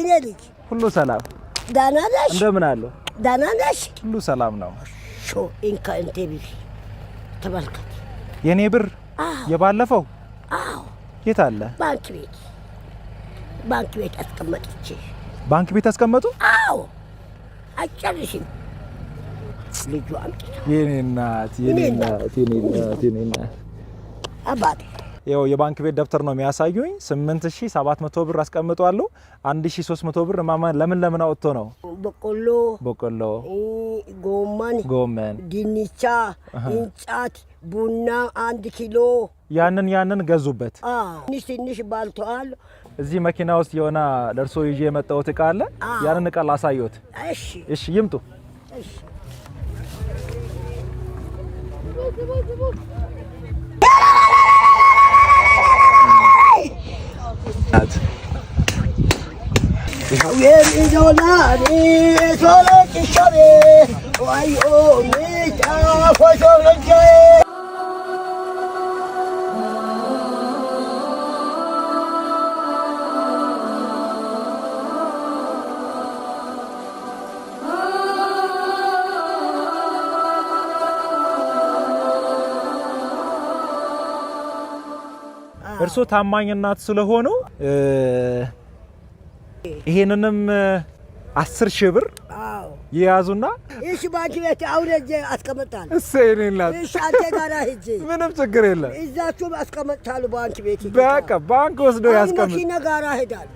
ኢኔልክ ሁሉ ሰላም ዳና ነሽ እንደምን አሉ ዳና ነሽ ሁሉ ሰላም ነው ሾ ኢንካ እንቴቢ ተመልከት የኔ ብር የባለፈው አዎ የት አለ ባንክ ቤት አስቀመጥቼ ባንክ ቤት አስቀመጡ አዎ አጨርሽም ልጁ አምጥታ የኔ እናት አባቴ ያው የባንክ ቤት ደብተር ነው የሚያሳዩኝ 8700 ብር አስቀምጧለሁ 1300 ብር ማማ ለምን አውጥቶ ነው በቆሎ ጎመን ድንቻ እንጫት ቡና 1 ኪሎ ያንን ገዙበት ትንሽ ባልቷል እዚህ መኪና ውስጥ የሆነ ለርሶ ይዤ የመጣሁት እቃ አለ ያንን እቃ ላሳዩት እሺ ይምጡ እሺ እርሶ ታማኝ እናት ስለሆኑ ይሄንንም 10,000 ብር ይያዙና እሺ ባንክ ቤት አውረጄ አስቀምጣለሁ እሰይኔላት እሺ አንተ ጋራ ሂጂ ምንም ችግር የለም እዛችሁ አስቀምጣለሁ ባንክ ቤት በቃ ባንክ ወስዶ ያስቀምጥ መኪና ጋራ ሄዳል